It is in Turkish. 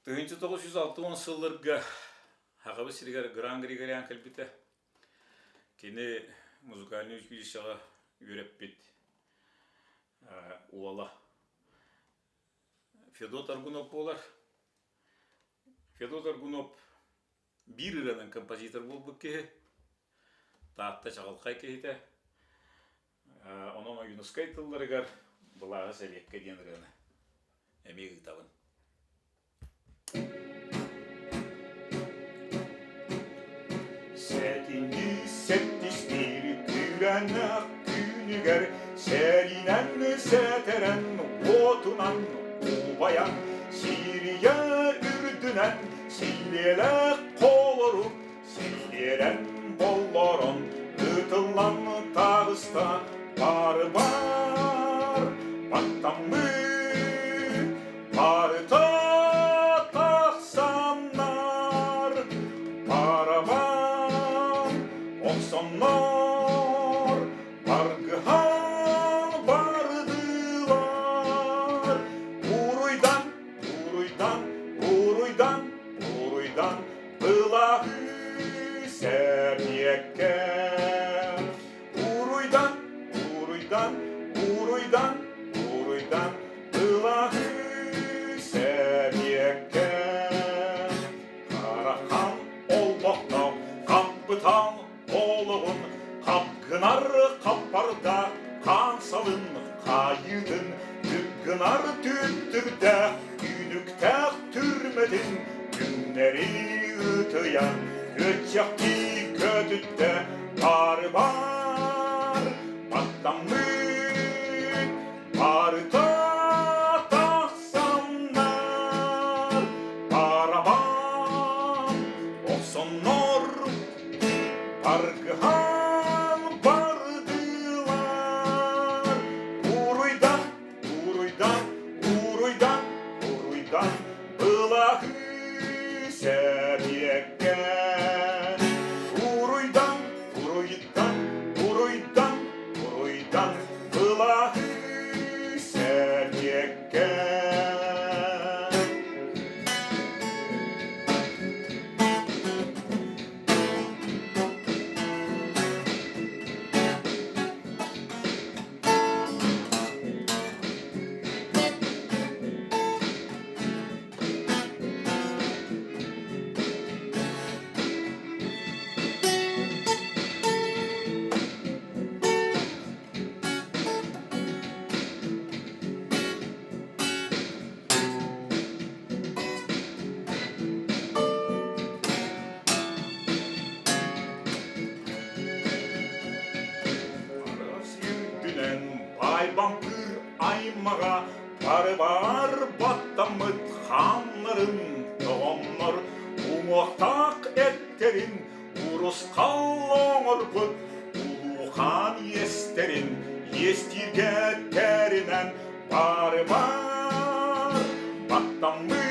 1960 жылларга хагабы сиргер Гран Григориан калбите кене музыкальный училищега үйреппит уала Федот Аргунов болар. Федот Аргунов бир иранын композитор болуп ке таатта чагалкай кейте онон юнускай тылларыгар булагы себекке денирени эмеги табын. Setti stiri kyränä kyyniger, serinän säteren vuotunan uvajan, siriä yrdynän, sillelä koloru, silleren bolloron, ytıllan tağısta barbar, vattamı, barta tağsanlar, paravan, oksonlar, bargıhan bardılar, uruydan, uruydan, uruydan, uruydan, ılahı sepiyekke, uruydan, uruydan, uruydan, uruydan, ılahı sepiyekke, karahan olmakta kapıtan oğluğun, kapkınar kaparda kansalın kayıdın, tıkkınar tüttürde günükte türmedin, günleri ıtıyan göçekti gödütte barbar battamın barda tahsanlar baraban oksonlar bargıhan bardılar uruydan uruydan uruydan uruydan ılahı sepiyekke uruydan uruydan uruydan uruydan ılahı sepiyekke. Aybankır aymağa barbar battamıt xanların toğonlar umuaqtaq etterin urus qalloğor put uluğan yesterin yestirge terinen barbar battamıt